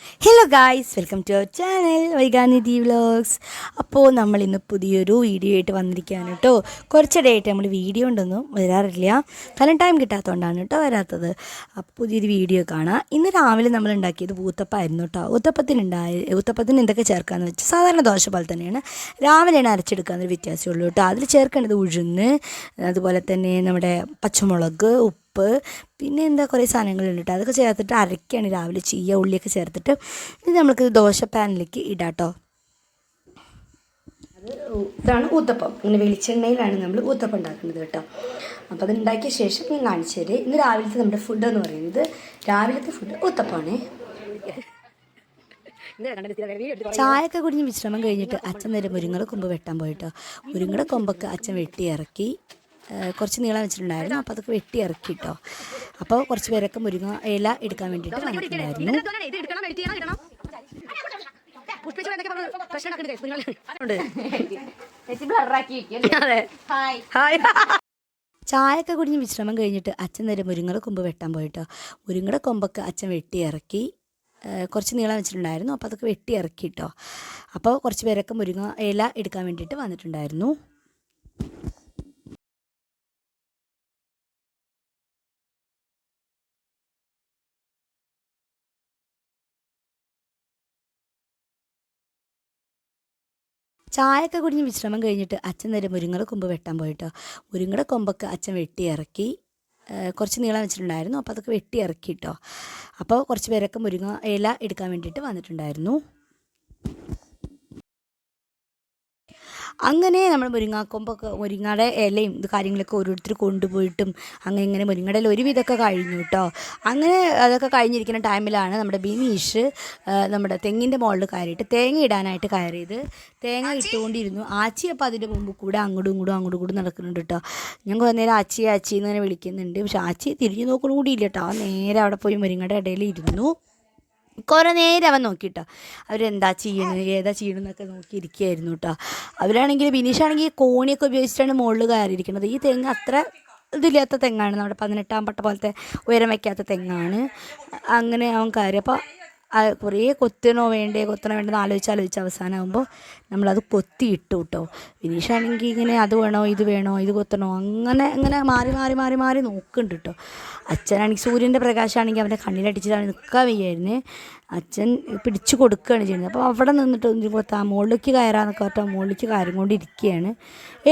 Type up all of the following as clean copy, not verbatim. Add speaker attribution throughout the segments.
Speaker 1: Hello guys, welcome to our channel Vaiganidhi vlogs. അപ്പോൾ നമ്മളിന്ന് പുതിയൊരു വീഡിയോ ആയിട്ട് വന്നിരിക്കുകയാണ് കേട്ടോ. കുറച്ചിടെയായിട്ട് നമ്മൾ വീഡിയോ ഉണ്ടൊന്നും വരാറില്ല, കാരണം ടൈം കിട്ടാത്തതുകൊണ്ടാണ് കേട്ടോ വരാത്തത്. അപ്പോൾ പുതിയൊരു വീഡിയോ കാണാം. ഇന്ന് രാവിലെ നമ്മൾ ഉണ്ടാക്കിയത് ഊത്തപ്പമായിരുന്നു കേട്ടോ. ഊത്തപ്പത്തിന് എന്തൊക്കെ ചേർക്കാമെന്ന് വെച്ചാൽ സാധാരണ ദോശ പോലെ തന്നെയാണ്, രാവിലെയാണ് അരച്ചെടുക്കാമെന്നൊരു വ്യത്യാസമുള്ളൂ കേട്ടോ. അതിൽ ചേർക്കേണ്ടത് ഉഴുന്ന്, അതുപോലെ തന്നെ നമ്മുടെ പച്ചമുളക്, ഉപ്പ്, പിന്നെ എന്താ കുറേ സാധനങ്ങളുണ്ട് കേട്ടോ. അതൊക്കെ ചേർത്തിട്ട് അരയ്ക്കുകയാണ് രാവിലെ ചെയ്യുക, ഉള്ളിയൊക്കെ ചേർത്തിട്ട്. ഇത് നമുക്ക് ദോശ പാനിലേക്ക് ഇടാം കേട്ടോ. ഇതാണ് ഊത്തപ്പം. ഇങ്ങനെ വെളിച്ചെണ്ണയിലാണ് നമ്മൾ ഊത്തപ്പം ഉണ്ടാക്കുന്നത് കേട്ടോ. അപ്പോൾ അത് ഉണ്ടാക്കിയ ശേഷം ഞാൻ കാണിച്ചു തരാം. ഇന്ന് രാവിലത്തെ നമ്മുടെ ഫുഡ് എന്ന് പറയുന്നത്, രാവിലത്തെ ഫുഡ് ഊത്തപ്പമാണ്. ചായയൊക്കെ കുടിഞ്ഞ് വിശ്രമം കഴിഞ്ഞിട്ട് അച്ഛൻ നേരെ മുരിങ്ങയുടെ കൊമ്പ് വെട്ടാൻ പോയിട്ടോ. മുരിങ്ങയുടെ കൊമ്പൊക്കെ അച്ഛൻ വെട്ടി ഇറക്കി, കുറച്ച് നീളം വെച്ചിട്ടുണ്ടായിരുന്നു. അപ്പോൾ അതൊക്കെ വെട്ടി ഇറക്കി കേട്ടോ. അപ്പോൾ കുറച്ച് പേരൊക്കെ മുരിങ്ങ ഇല എടുക്കാൻ വേണ്ടിയിട്ട് വന്നിട്ടുണ്ടായിരുന്നു. ചായയൊക്കെ കുടിഞ്ഞ് വിശ്രമം കഴിഞ്ഞിട്ട് അച്ഛൻ നേരെ മുരിങ്ങയുടെ കൊമ്പ് വെട്ടാൻ പോയിട്ടോ. മുരിങ്ങയുടെ കൊമ്പൊക്കെ അച്ഛൻ വെട്ടി ഇറക്കി, കുറച്ച് നീളം വെച്ചിട്ടുണ്ടായിരുന്നു. അപ്പോൾ അതൊക്കെ വെട്ടി ഇറക്കി കേട്ടോ. അപ്പോൾ കുറച്ച് പേരൊക്കെ മുരിങ്ങ ഇല എടുക്കാൻ വേണ്ടിയിട്ട് വന്നിട്ടുണ്ടായിരുന്നു. ചായയൊക്കെ കുടിഞ്ഞ് വിശ്രമം കഴിഞ്ഞിട്ട് അച്ഛൻ നേരെ മുരിങ്ങയുടെ കൊമ്പ് വെട്ടാൻ പോയിട്ടോ. മുരിങ്ങയുടെ കൊമ്പൊക്കെ അച്ഛൻ വെട്ടി ഇറക്കി, കുറച്ച് നീളം വെച്ചിട്ടുണ്ടായിരുന്നു. അപ്പോൾ അതൊക്കെ വെട്ടി ഇറക്കി കേട്ടോ. അപ്പോൾ കുറച്ച് പേരൊക്കെ മുരിങ്ങ ഇല എടുക്കാൻ വേണ്ടിയിട്ട് വന്നിട്ടുണ്ടായിരുന്നു. അങ്ങനെ നമ്മൾ മുരിങ്ങയുടെ ഇലയും ഇത് കാര്യങ്ങളൊക്കെ ഓരോരുത്തർ കൊണ്ടുപോയിട്ടും അങ്ങനെ ഇങ്ങനെ മുരിങ്ങയുടെ ഇല ഒരുവിധമൊക്കെ കഴിഞ്ഞു കേട്ടോ. അങ്ങനെ അതൊക്കെ കഴിഞ്ഞിരിക്കുന്ന ടൈമിലാണ് നമ്മുടെ ബിനീഷ് നമ്മുടെ തെങ്ങിൻ്റെ മുകളിൽ കയറിയിട്ട് തേങ്ങ ഇടാനായിട്ട് കയറിയത്. തേങ്ങ ഇട്ടുകൊണ്ടിരുന്നു. ആച്ചി അപ്പോൾ അതിൻ്റെ മുമ്പ് കൂടെ അങ്ങോട്ടും ഇങ്ങോട്ടും നടക്കുന്നുണ്ട് കേട്ടോ. ഞാൻ കുറേ നേരം ആച്ചി എന്ന് തന്നെ വിളിക്കുന്നുണ്ട്. പക്ഷെ ആച്ചി തിരിഞ്ഞു നോക്കണ കൂടി ഇല്ല കേട്ടോ. നേരെ അവിടെ പോയി മുരിങ്ങയുടെ ഇടയിൽ ഇരുന്നു. കുറേ നേരം അവൻ നോക്കിയിട്ടോ. അവരെന്താ ചെയ്യണത്, ഏതാ ചെയ്യണമെന്നൊക്കെ നോക്കിയിരിക്കുകയായിരുന്നു കേട്ടോ. അവരാണെങ്കിൽ ബിനീഷാണെങ്കിൽ കോണിയൊക്കെ ഉപയോഗിച്ചിട്ടാണ് മുകളിൽ കയറിയിരിക്കുന്നത്. ഈ തെങ്ങ് അത്ര ഇതില്ലാത്ത തെങ്ങാണ്, നമ്മുടെ 18 പട്ട പോലത്തെ ഉയരം വയ്ക്കാത്ത തെങ്ങാണ്. അങ്ങനെ അവൻ കയറി. അപ്പോൾ കുറേ കൊത്തണോ വേണ്ടെന്ന് ആലോചിച്ച് അവസാനമാകുമ്പോൾ നമ്മളത് കൊത്തിയിട്ടു കേട്ടോ. വിനീഷാണെങ്കിൽ ഇങ്ങനെ അത് വേണോ ഇത് കൊത്തണോ അങ്ങനെ മാറി നോക്കുന്നുണ്ട് കേട്ടോ. അച്ഛനാണെങ്കിൽ സൂര്യൻ്റെ പ്രകാശമാണെങ്കിൽ അവൻ്റെ കണ്ണിലടിച്ചിട്ടാണ് നിൽക്കാൻ വയ്യായിരുന്നു. അച്ഛൻ പിടിച്ചു കൊടുക്കുകയാണ് ചെയ്യുന്നത്. അപ്പോൾ അവിടെ നിന്നിട്ട് ഒന്നും കൊത്താൻ മുകളിലേക്ക് കയറാന്നൊക്കെ പറഞ്ഞാൽ മുകളിലേക്ക് കയറി കൊണ്ടിരിക്കുകയാണ്.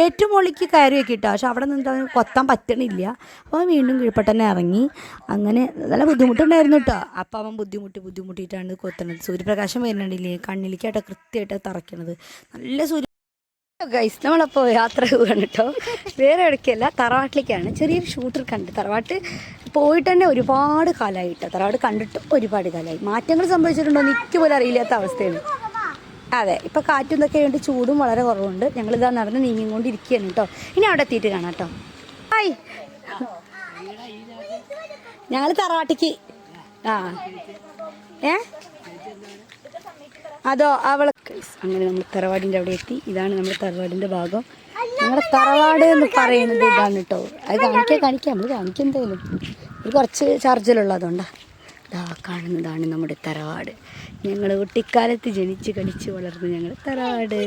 Speaker 1: ഏറ്റവും മുകളിലേക്ക് കയറി വെക്കിട്ടോ. പക്ഷെ അവിടെ നിന്നിട്ട് അവന് കൊത്താൻ പറ്റണില്ല. അപ്പോൾ വീണ്ടും കീഴ്പ്പെട്ടന്നെ ഇറങ്ങി. അങ്ങനെ നല്ല ബുദ്ധിമുട്ടുണ്ടായിരുന്നു കേട്ടോ. അപ്പോൾ അവൻ ബുദ്ധിമുട്ടിയിട്ടാണ് കൊത്തണത്. സൂര്യപ്രകാശം വരുന്നുണ്ടില്ലേ കണ്ണിലേക്കായിട്ടോ കൃത്യമായിട്ട് തറയ്ക്കണത്. നല്ല ഗൈസ്, നമ്മളപ്പോൾ യാത്ര പോവുകയാണ് കേട്ടോ. വേറെ എവിടേക്കല്ല, തറവാട്ടിലേക്കാണ്. ചെറിയൊരു ഷൂട്ടർ കണ്ട് തറവാട്ട് പോയിട്ട് തന്നെ ഒരുപാട് കാലമായി കേട്ടോ. തറവാട് കണ്ടിട്ട് ഒരുപാട് കാലമായി. മാറ്റങ്ങൾ സംഭവിച്ചിട്ടുണ്ടോ എന്ന് എനിക്ക് പോലും അറിയില്ലാത്ത അവസ്ഥയാണ്. അതെ, ഇപ്പോൾ കാറ്റും ഇതൊക്കെ ആയതുകൊണ്ട് ചൂടും വളരെ കുറവുണ്ട്. ഞങ്ങളിതാ നടന്ന് നീങ്ങിക്കൊണ്ടിരിക്കുകയാണ് കേട്ടോ. ഇനി അവിടെ എത്തിയിട്ട് കാണാം കേട്ടോ. ഹായ്, ഞങ്ങൾ തറവാട്ടിക്ക് അതോ അവളൊക്കെ. അങ്ങനെ നമ്മൾ തറവാടിൻ്റെ അവിടെ എത്തി. ഇതാണ് നമ്മുടെ തറവാടിൻ്റെ ഭാഗം. ഞങ്ങളുടെ തറവാട് എന്ന് പറയുന്നത് ഇതാണ് കേട്ടോ. അത് കാണിക്കാം നമ്മൾ കാണിക്കാം എന്തായാലും. ഇത് കുറച്ച് ചാർജിലുള്ളതുകൊണ്ടാണ്. ഇതാ കാണുന്നതാണ് നമ്മുടെ തറവാട്. ഞങ്ങൾ കുട്ടിക്കാലത്ത് ജനിച്ച് കളിച്ച് വളർന്ന് ഞങ്ങളുടെ തറവാട്.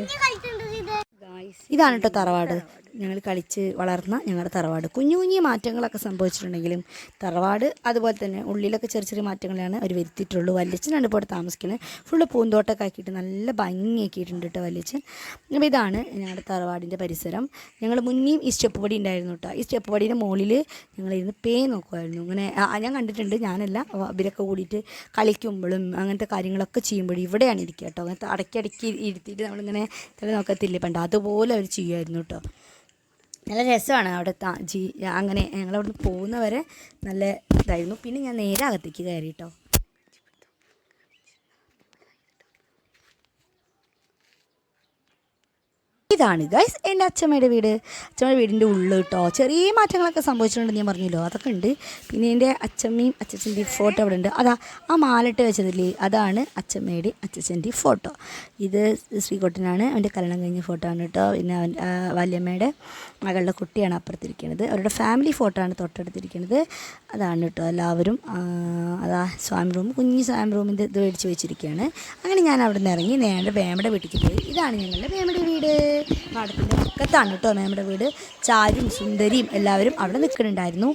Speaker 1: ഇതാണ് കേട്ടോ തറവാട്. ഞങ്ങൾ കളിച്ച് വളർന്ന ഞങ്ങളുടെ തറവാട്. കുഞ്ഞു മാറ്റങ്ങളൊക്കെ സംഭവിച്ചിട്ടുണ്ടെങ്കിലും തറവാട് അതുപോലെ തന്നെ ഉള്ളിലൊക്കെ ചെറിയ മാറ്റങ്ങളാണ് അവർ വരുത്തിയിട്ടുള്ളൂ. വല്യച്ഛനാണ് ഇപ്പോൾ ഇവിടെ താമസിക്കുന്നത്. ഫുള്ള് പൂന്തോട്ടമൊക്കെ ആക്കിയിട്ട് നല്ല ഭംഗിയാക്കിയിട്ടുണ്ട് കേട്ടോ വല്യച്ഛൻ. അപ്പോൾ ഇതാണ് ഞങ്ങളുടെ തറവാടിൻ്റെ പരിസരം. ഞങ്ങൾ മുന്നേയും ഈ സ്റ്റെപ്പ് പടി ഉണ്ടായിരുന്നു കേട്ടോ. ഈ സ്റ്റെപ്പ് പടീൻ്റെ മുകളിൽ ഞങ്ങളിരുന്ന് നോക്കുമായിരുന്നു. അങ്ങനെ ഞാൻ കണ്ടിട്ടുണ്ട്. ഞാനല്ല, ഇവരൊക്കെ കൂടിയിട്ട് കളിക്കുമ്പോഴും അങ്ങനത്തെ കാര്യങ്ങളൊക്കെ ചെയ്യുമ്പോഴും ഇവിടെയാണ് ഇരിക്കുക കേട്ടോ. അങ്ങനത്തെ അടക്കി ഇരുത്തിയിട്ട് നമ്മളിങ്ങനെ തല നോക്കത്തില്ലേ പണ്ട്, അതുപോലെ അവർ ചെയ്യുമായിരുന്നു കേട്ടോ. നല്ല രസമാണ് അവിടെ അങ്ങനെ ഞങ്ങളവിടുന്ന് പോകുന്നവരെ നല്ല ഇതായിരുന്നു. പിന്നെ ഞാൻ നേരെ അകത്തേക്ക് കയറി കേട്ടോ. ഈ ഇതാണ് ഗൈസ് എൻ്റെ അച്ഛമ്മയുടെ വീട്. അച്ഛമ്മയുടെ വീടിൻ്റെ ഉള്ളിൽ കേട്ടോ ചെറിയ മാറ്റങ്ങളൊക്കെ സംഭവിച്ചിട്ടുണ്ടെന്ന് ഞാൻ പറഞ്ഞല്ലോ, അതൊക്കെ ഉണ്ട്. പിന്നെ എൻ്റെ അച്ഛമ്മയും അച്ഛച്ചൻ്റെയും ഫോട്ടോ അവിടെ ഉണ്ട്. അതാ ആ മാലിട്ട് വെച്ചതില്ലേ, അതാണ് അച്ഛമ്മയുടെയും അച്ഛച്ചൻ്റെയും ഫോട്ടോ. ഇത് ശ്രീകുട്ടനാണ്, അവൻ്റെ കല്യാണം കഴിഞ്ഞ ഫോട്ടോ ആണ് കേട്ടോ. പിന്നെ വല്യമ്മയുടെ മകളുടെ കുട്ടിയാണ് അപ്പുറത്തിരിക്കുന്നത്. അവരുടെ ഫാമിലി ഫോട്ടോ ആണ് തൊട്ടടുത്തിരിക്കുന്നത്. അതാണ് കേട്ടോ എല്ലാവരും. അതാ സ്വാമി റൂം, കുഞ്ഞ് സ്വാമി റൂമിൻ്റെ ഇത് മേടിച്ച് വെച്ചിരിക്കുകയാണ്. അങ്ങനെ ഞാൻ അവിടെ നിന്ന് ഇറങ്ങി നേരെ വേമയുടെ വീട്ടിലേക്ക് പോയി. ഇതാണ് ഞങ്ങളുടെ വേമയുടെ വീട്. പാടത്തിൻ്റെ പക്കത്താണ് കേട്ടോ വേമയുടെ വീട്. ചാരും സുന്ദരിയും എല്ലാവരും അവിടെ നിൽക്കുന്നുണ്ടായിരുന്നു.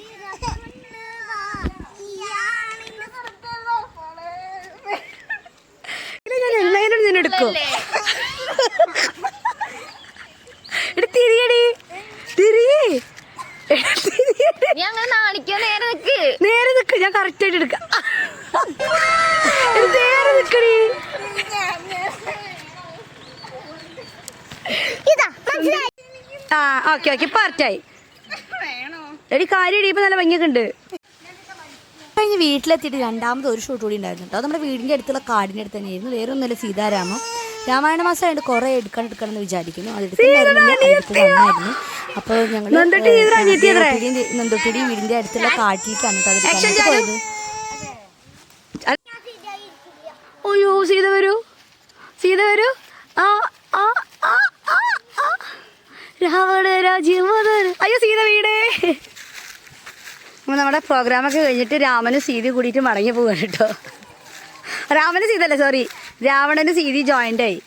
Speaker 1: ഞാൻ എല്ലാവരും നിന്നെടുക്കും. തിരിയടി തിരിയേ, നേരെ നിക്ക്, ഞാൻ കറക്റ്റ് ആയിട്ട് എടുക്കാം. നേരെ നിക്കടി. ആ ഓക്കെ ഓക്കെ പാർട്ടായി എടി കാര്യം. ഇപ്പം നല്ല ഭംഗിയൊക്കെ ഉണ്ട്. കഴിഞ്ഞ് വീട്ടിലെത്തിയിട്ട് രണ്ടാമത് ഒരു ഷൂട്ട് കൂടി ഉണ്ടായിരുന്നു കേട്ടോ. നമ്മുടെ വീടിൻ്റെ അടുത്തുള്ള കാടിൻ്റെ അടുത്ത് തന്നെയായിരുന്നു. വേറെ ഒന്നുമില്ല, സീതാരാമം. രാമായണ മാസം ആയിട്ട് കുറേ എടുക്കണം എന്ന് വിചാരിക്കുന്നു. നന്നായിരുന്നു. അപ്പോൾ ഞങ്ങൾ നന്ദുട്ടിയുടെയും വീടിൻ്റെ അടുത്തുള്ള കാട്ടിലേക്കാണ് കേട്ടോ അത് പോയത്. അയ്യോ സീത വരൂ, സീത വരൂ. ആ ആ ആ ആ രാവണ രാജ്യം. അയ്യോ സീത വീടേ. അപ്പോൾ നമ്മുടെ പ്രോഗ്രാമൊക്കെ കഴിഞ്ഞിട്ട് രാമനും സീതയും കൂടിയിട്ട് മടങ്ങി പോവുകയാണ് കേട്ടോ. രാമനും സീത അല്ലേ, സോറി, രാവണനും സീതയും ജോയിൻ്റായി.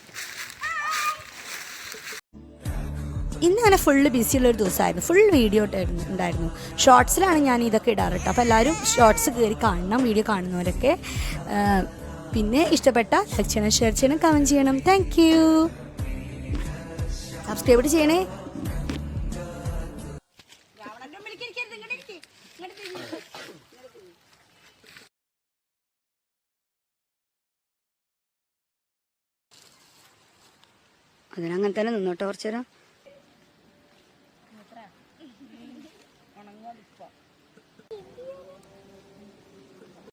Speaker 1: ഇന്ന് അങ്ങനെ ഫുള്ള് ബിസിയുള്ളൊരു ദിവസമായിരുന്നു. ഫുൾ വീഡിയോ ഉണ്ടായിരുന്നു. ഷോർട്സിലാണ് ഞാൻ ഇതൊക്കെ ഇടാറ് കേട്ടോ. അപ്പോൾ എല്ലാവരും ഷോർട്സ് കയറി കാണണം, വീഡിയോ കാണുന്നവരൊക്കെ. പിന്നെ ഇഷ്ടപ്പെട്ട ലൈക്ക് ചെയ്യണം, ഷെയർ ചെയ്യണം, കമൻറ്റ് ചെയ്യണം. Thank you. സബ്സ്ക്രൈബ് ചെയ്യണേ. അതിനങ്ങനെ തന്നെ നിന്നോട്ടോ കുറച്ചു നേരം.